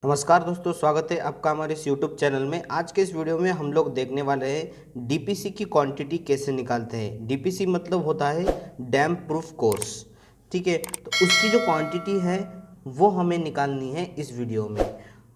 नमस्कार दोस्तों, स्वागत है आपका हमारे इस यूट्यूब चैनल में। आज के इस वीडियो में हम लोग देखने वाले हैं डीपीसी की क्वांटिटी कैसे निकालते हैं। डीपीसी मतलब होता है डैम प्रूफ कोर्स। ठीक है, तो उसकी जो क्वांटिटी है वो हमें निकालनी है इस वीडियो में।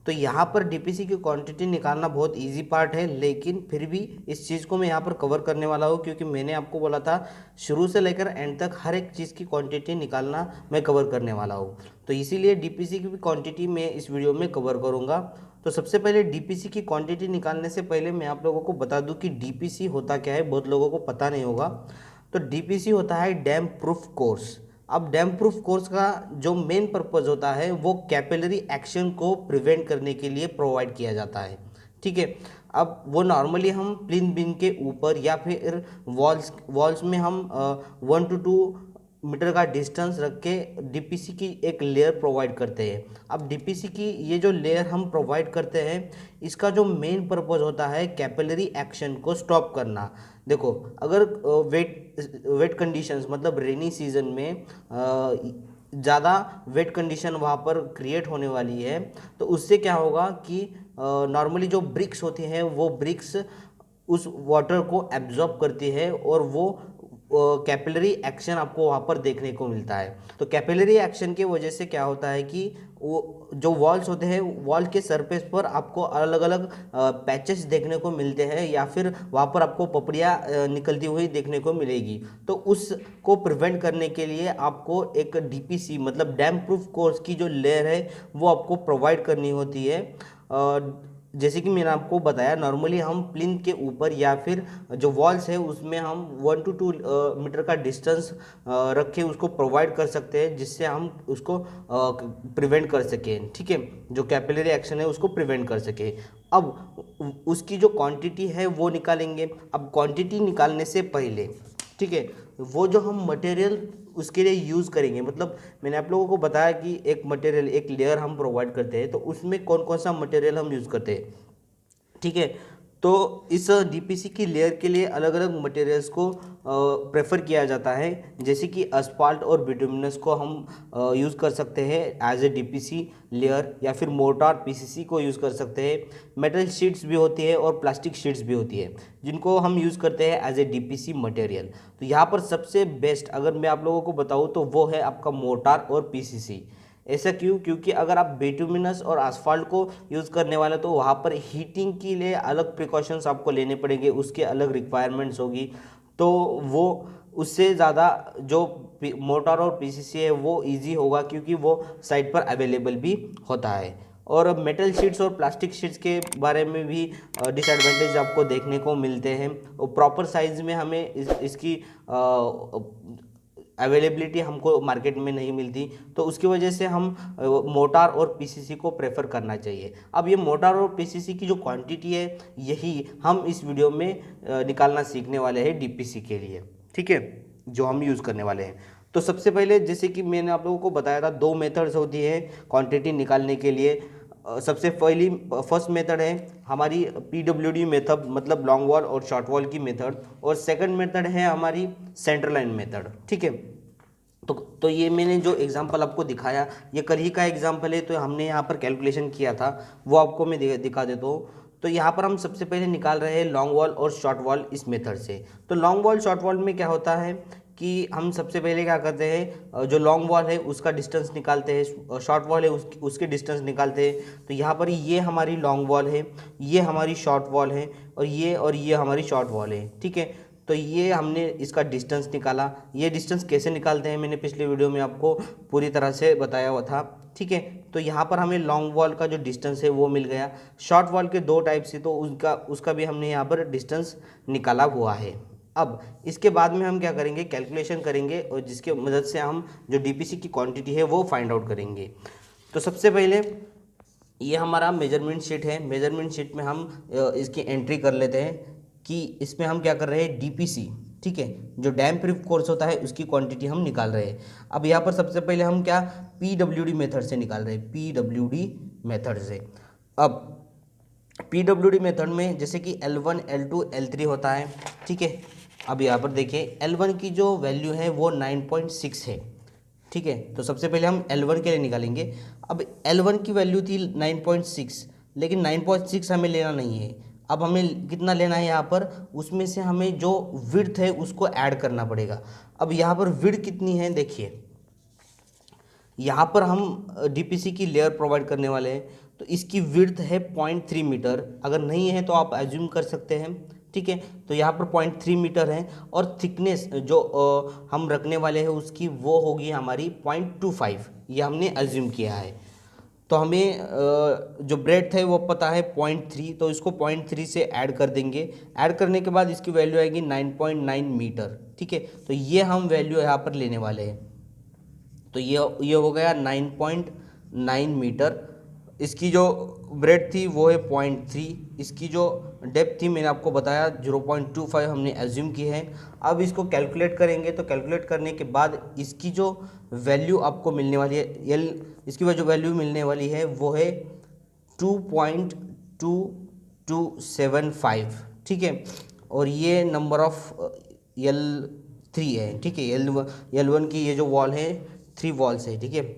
तो यहाँ पर डीपीसी की क्वांटिटी निकालना बहुत इजी पार्ट है, लेकिन फिर भी इस चीज़ को मैं यहाँ पर कवर करने वाला हूँ, क्योंकि मैंने आपको बोला था शुरू से लेकर एंड तक हर एक चीज़ की क्वांटिटी निकालना मैं कवर करने वाला हूँ। तो इसीलिए डीपीसी की भी क्वांटिटी मैं इस वीडियो में कवर करूँगा। तो सबसे पहले डीपीसी की क्वांटिटी निकालने से पहले मैं आप लोगों को बता दूं कि डीपीसी होता क्या है, बहुत लोगों को पता नहीं होगा। तो डीपीसी होता है डैम प्रूफ कोर्स। अब डैम प्रूफ कोर्स का जो मेन पर्पज़ होता है वो कैपिलरी एक्शन को प्रिवेंट करने के लिए प्रोवाइड किया जाता है। ठीक है, अब वो नॉर्मली हम प्लिन बिन के ऊपर या फिर वॉल्स में हम 1 to 2 मीटर का डिस्टेंस रख के डीपीसी की एक लेयर प्रोवाइड करते हैं। अब डीपीसी की ये जो लेयर हम प्रोवाइड करते हैं, इसका जो मेन पर्पज़ होता है कैपिलरी एक्शन को स्टॉप करना। देखो, अगर वेट कंडीशंस मतलब रेनी सीजन में ज़्यादा वेट कंडीशन वहाँ पर क्रिएट होने वाली है, तो उससे क्या होगा कि नॉर्मली जो ब्रिक्स होती हैं वो ब्रिक्स उस वाटर को एब्जॉर्ब करती है और वो कैपिलरी एक्शन आपको वहाँ पर देखने को मिलता है। तो कैपिलरी एक्शन की वजह से क्या होता है कि वो जो वॉल्स होते हैं, वॉल के सरफेस पर आपको अलग अलग पैचेस देखने को मिलते हैं, या फिर वहाँ पर आपको पपड़ियाँ निकलती हुई देखने को मिलेगी। तो उसको प्रिवेंट करने के लिए आपको एक डीपीसी मतलब डैम प्रूफ कोर्स की जो लेयर है वो आपको प्रोवाइड करनी होती है। जैसे कि मैंने आपको बताया, नॉर्मली हम प्लिंथ के ऊपर या फिर जो वॉल्स है उसमें हम 1 to 2 मीटर का डिस्टेंस रख के उसको प्रोवाइड कर सकते हैं, जिससे हम उसको प्रिवेंट कर सकें। ठीक है, जो कैपिलरी एक्शन है उसको प्रिवेंट कर सके। अब उसकी जो क्वांटिटी है वो निकालेंगे। अब क्वांटिटी निकालने से पहले, ठीक है, वो जो हम मटेरियल उसके लिए यूज़ करेंगे, मतलब मैंने आप लोगों को बताया कि एक मटेरियल एक लेयर हम प्रोवाइड करते हैं, तो उसमें कौन कौन सा मटेरियल हम यूज़ करते हैं। ठीक है, तो इस डीपीसी की लेयर के लिए अलग अलग मटेरियल्स को प्रेफर किया जाता है। जैसे कि अस्फाल्ट और बिटुमिनस को हम यूज़ कर सकते हैं एज ए डीपीसी लेयर, या फिर मोर्टार पीसीसी को यूज़ कर सकते हैं। मेटल शीट्स भी होती है और प्लास्टिक शीट्स भी होती है, जिनको हम यूज़ करते हैं एज ए डीपीसी मटेरियल। तो यहाँ पर सबसे बेस्ट अगर मैं आप लोगों को बताऊँ तो वो है आपका मोर्टार और पीसीसी। ऐसा क्यों? क्योंकि अगर आप बिटुमिनस और आसफाल्ट को यूज़ करने वाले तो वहाँ पर हीटिंग के लिए अलग प्रिकॉशंस आपको लेने पड़ेंगे, उसके अलग रिक्वायरमेंट्स होगी। तो वो उससे ज़्यादा जो मोटार और पीसीसी है वो इजी होगा, क्योंकि वो साइट पर अवेलेबल भी होता है। और मेटल शीट्स और प्लास्टिक शीट्स के बारे में भी डिसएडवांटेज आपको देखने को मिलते हैं। और प्रॉपर साइज़ में हमें इसकी अवेलेबिलिटी हमको मार्केट में नहीं मिलती, तो उसकी वजह से हम मोटार और पीसीसी को प्रेफर करना चाहिए। अब ये मोटार और पीसीसी की जो क्वांटिटी है यही हम इस वीडियो में निकालना सीखने वाले हैं डीपीसी के लिए। ठीक है, जो हम यूज़ करने वाले हैं। तो सबसे पहले जैसे कि मैंने आप लोगों को बताया था, दो मेथड्स होती है क्वांटिटी निकालने के लिए। सबसे पहली फर्स्ट मेथड है हमारी पीडब्ल्यूडी मेथड, मतलब लॉन्ग वॉल और शॉर्ट वॉल की मेथड, और सेकंड मेथड है हमारी सेंटर लाइन मेथड। ठीक है, तो ये मैंने जो एग्जांपल आपको दिखाया ये कल ही का एग्जांपल है, तो हमने यहाँ पर कैलकुलेशन किया था, वो आपको मैं दिखा देता हूँ। तो यहाँ पर हम सबसे पहले निकाल रहे हैं लॉन्ग वॉल और शॉर्ट वॉल इस मेथड से। तो लॉन्ग वॉल शॉर्ट वॉल में क्या होता है कि हम सबसे पहले क्या करते हैं, जो लॉन्ग वॉल है उसका डिस्टेंस निकालते हैं, शॉर्ट वॉल है उसके डिस्टेंस निकालते हैं। तो यहाँ पर ये हमारी लॉन्ग वॉल है, ये हमारी शॉर्ट वॉल है, और ये हमारी शॉर्ट वॉल है। ठीक है, तो ये हमने इसका डिस्टेंस निकाला। ये डिस्टेंस कैसे निकालते हैं मैंने पिछले वीडियो में आपको पूरी तरह से बताया हुआ था। ठीक है, तो यहाँ पर हमें लॉन्ग वॉल का जो डिस्टेंस है वो मिल गया। शॉर्ट वॉल के दो टाइप से, तो उसका भी हमने यहाँ पर डिस्टेंस निकाला हुआ है। अब इसके बाद में हम क्या करेंगे, कैलकुलेशन करेंगे, और जिसके मदद से हम जो डीपीसी की क्वांटिटी है वो फाइंड आउट करेंगे। तो सबसे पहले ये हमारा मेजरमेंट शीट है। मेजरमेंट शीट में हम इसकी एंट्री कर लेते हैं कि इसमें हम क्या कर रहे हैं, डीपीसी, ठीक है, जो डैम प्रूफ कोर्स होता है उसकी क्वांटिटी हम निकाल रहे हैं। अब यहाँ पर सबसे पहले हम क्या पीडब्ल्यूडी मेथड से निकाल रहे हैं, पीडब्ल्यूडी मेथड से। अब पीडब्ल्यूडी मेथड में जैसे कि L1 L2 L3 होता है। ठीक है, अब यहाँ पर देखिए L1 की जो वैल्यू है वो 9.6 है। ठीक है। तो सबसे पहले हम L1 के लिए निकालेंगे। अब L1 की वैल्यू थी 9.6, लेकिन 9.6 हमें लेना नहीं है। अब हमें कितना लेना है यहाँ पर, उसमें से हमें जो विड्थ है उसको ऐड करना पड़ेगा। अब यहाँ पर विड्थ कितनी है देखिए, यहाँ पर हम डीपीसी की लेयर प्रोवाइड करने वाले हैं, तो इसकी विड्थ है 0.3 मीटर। अगर नहीं है तो आप एज्यूम कर सकते हैं, ठीक है। तो यहाँ पर 0.3 मीटर है, और थिकनेस जो हम रखने वाले हैं उसकी वो होगी हमारी 0.25, ये हमने एज्यूम किया है। तो हमें जो ब्रेड्थ है वो पता है 0.3, तो इसको 0.3 से ऐड कर देंगे। ऐड करने के बाद इसकी वैल्यू आएगी 9.9 मीटर, ठीक है। तो ये हम वैल्यू यहाँ पर लेने वाले हैं। तो ये हो गया 9.9 मीटर। इसकी जो ब्रेड थी वो है 0.3, इसकी जो डेप्थ थी मैंने आपको बताया 0.25 हमने एज्यूम की है। अब इसको कैलकुलेट करेंगे, तो कैलकुलेट करने के बाद इसकी जो वैल्यू आपको मिलने वाली है इसकी जो वैल्यू मिलने वाली है वो है 2.2275, ठीक है। और ये नंबर ऑफ L3 है, ठीक है। L1 की ये जो वॉल है 3 वॉल्स है, ठीक है।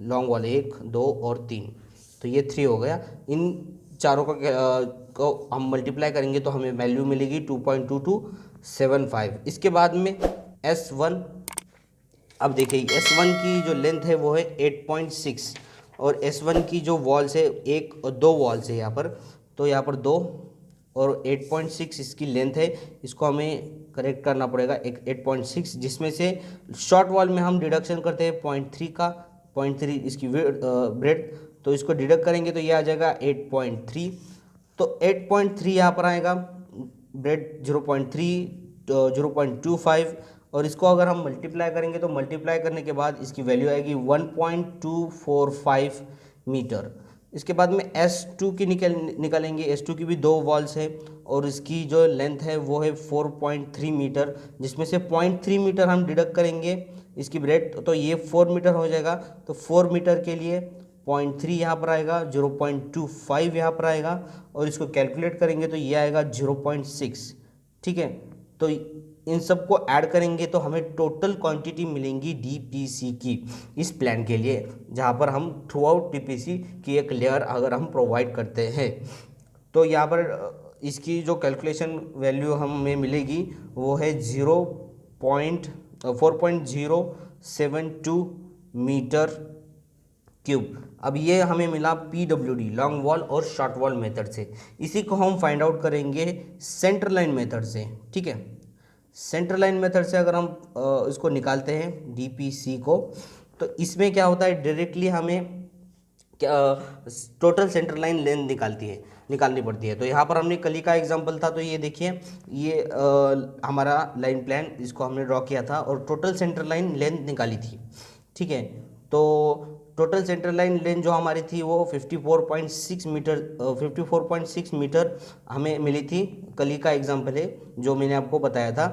लॉन्ग वॉल 1, 2 और 3, तो ये 3 हो गया। इन चारों को हम मल्टीप्लाई करेंगे तो हमें वैल्यू मिलेगी 2.2275। इसके बाद में S1, अब देखिए S1 की जो लेंथ है वो है 8.6, और S1 की जो वॉल्स है 1 और 2 वॉल्स है यहाँ पर, तो यहाँ पर 2 और 8.6 इसकी लेंथ है। इसको हमें करेक्ट करना पड़ेगा 8.6, जिसमें से शॉर्ट वॉल में हम डिडक्शन करते हैं 0.3 का, 0.3 इसकी ब्रेड, तो इसको डिडक्ट करेंगे तो ये आ जाएगा 8.3। तो 8.3 यहाँ पर आएगा, ब्रेड 0.3, 0.25, और इसको अगर हम मल्टीप्लाई करेंगे तो मल्टीप्लाई करने के बाद इसकी वैल्यू आएगी 1.245 मीटर। इसके बाद में S2 की निकालेंगे। S2 की भी 2 वॉल्स है, और इसकी जो लेंथ है वो है 4.3 मीटर, जिसमें से 0.3 मीटर हम डिडक्ट करेंगे इसकी ब्रेड, तो ये 4 मीटर हो जाएगा। तो 4 मीटर के लिए 0.3 यहाँ पर आएगा, 0.25 यहाँ पर आएगा, और इसको कैलकुलेट करेंगे तो ये आएगा 0.6, ठीक है। तो इन सब को ऐड करेंगे तो हमें टोटल क्वांटिटी मिलेंगी डीपीसी की इस प्लान के लिए, जहाँ पर हम थ्रू आउट डीपीसी की एक लेयर अगर हम प्रोवाइड करते हैं, तो यहाँ पर इसकी जो कैलकुलेशन वैल्यू हमें मिलेगी वो है 4.072 मीटर क्यूब। अब ये हमें मिला PWD लॉन्ग वॉल और शॉर्ट वॉल मेथड से। इसी को हम फाइंड आउट करेंगे सेंटर लाइन मेथड से, ठीक है। सेंटर लाइन मेथड से अगर हम इसको निकालते हैं डीपीसी को, तो इसमें क्या होता है, डायरेक्टली हमें टोटल सेंटर लाइन लेंथ निकालनी पड़ती है। तो यहाँ पर हमने कल का एग्जांपल था, तो ये देखिए ये हमारा लाइन प्लान, इसको हमने ड्रॉ किया था और टोटल सेंटर लाइन लेंथ निकाली थी, ठीक है। तो टोटल सेंटर लाइन लेंथ जो हमारी थी वो 54.6 मीटर हमें मिली थी। कल का एग्जांपल है जो मैंने आपको बताया था।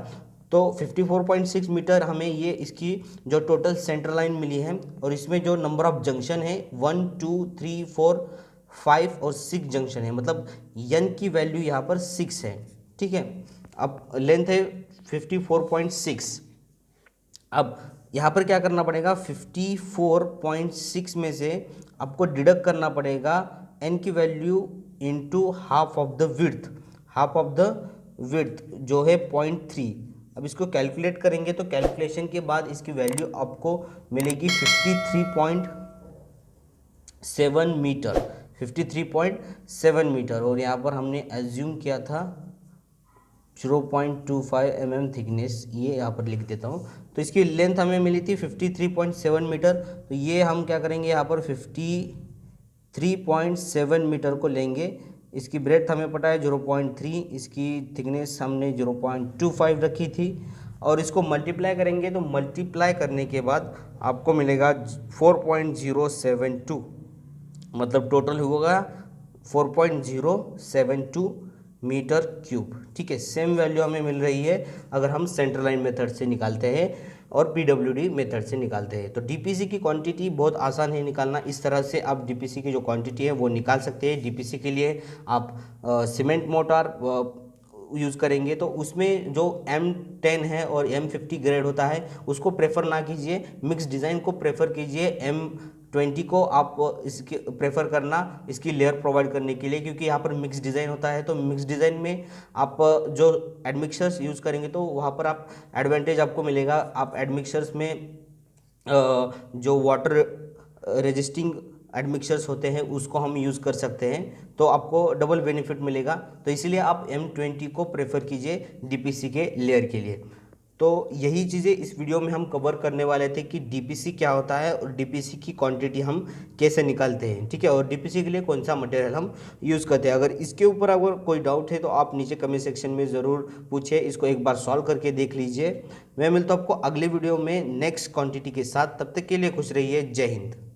तो 54.6 मीटर हमें ये इसकी जो टोटल सेंटर लाइन मिली है, और इसमें जो नंबर ऑफ जंक्शन है 1 2 3 4 5 और 6 जंक्शन है, मतलब n की वैल्यू यहाँ पर 6 है, ठीक है। अब लेंथ है 54.6। अब यहाँ पर क्या करना पड़ेगा, 54.6 में से आपको डिडक्ट करना पड़ेगा n की value into half of the width जो है 0.3। अब इसको कैलकुलेट करेंगे तो कैलकुलेशन के बाद इसकी वैल्यू आपको मिलेगी 53.7 मीटर, और यहाँ पर हमने एज्यूम किया था 0.25 mm थिकनेस, ये यहाँ पर लिख देता हूँ। तो इसकी लेंथ हमें मिली थी 53.7 मीटर, तो ये हम क्या करेंगे यहाँ पर 53.7 मीटर को लेंगे। इसकी ब्रेड्थ हमें पता है 0.3, इसकी थिकनेस हमने 0.25 रखी थी, और इसको मल्टीप्लाई करेंगे तो मल्टीप्लाई करने के बाद आपको मिलेगा 4.072, मतलब टोटल होगा 4.072 मीटर क्यूब, ठीक है। सेम वैल्यू हमें मिल रही है अगर हम सेंटर लाइन मेथड से निकालते हैं और PWD मेथड से निकालते हैं। तो डीपीसी की क्वांटिटी बहुत आसान है निकालना। इस तरह से आप डीपीसी की जो क्वांटिटी है वो निकाल सकते हैं। डीपीसी के लिए आप सीमेंट मोटार यूज़ करेंगे तो उसमें जो M10 है और M50 ग्रेड होता है उसको प्रेफर ना कीजिए, मिक्स डिज़ाइन को प्रेफर कीजिए। M20 को आप इसके प्रेफर करना इसकी लेयर प्रोवाइड करने के लिए, क्योंकि यहाँ पर मिक्स डिज़ाइन होता है। तो मिक्स डिज़ाइन में आप जो एडमिक्सर्स यूज़ करेंगे तो वहाँ पर आप एडवांटेज आपको मिलेगा। आप एडमिक्सर्स में जो वाटर रेजिस्टिंग एडमिक्सर्स होते हैं उसको हम यूज़ कर सकते हैं, तो आपको डबल बेनिफिट मिलेगा। तो इसीलिए आप M20 को प्रेफर कीजिए DPC के लेयर के लिए। तो यही चीज़ें इस वीडियो में हम कवर करने वाले थे कि DPC क्या होता है और DPC की क्वांटिटी हम कैसे निकालते हैं, ठीक है, और DPC के लिए कौन सा मटेरियल हम यूज़ करते हैं। अगर इसके ऊपर अगर कोई डाउट है तो आप नीचे कमेंट सेक्शन में ज़रूर पूछिए, इसको एक बार सॉल्व करके देख लीजिए। मैं मिलता हूँ आपको अगले वीडियो में नेक्स्ट क्वांटिटी के साथ, तब तक के लिए खुश रहिए। जय हिंद।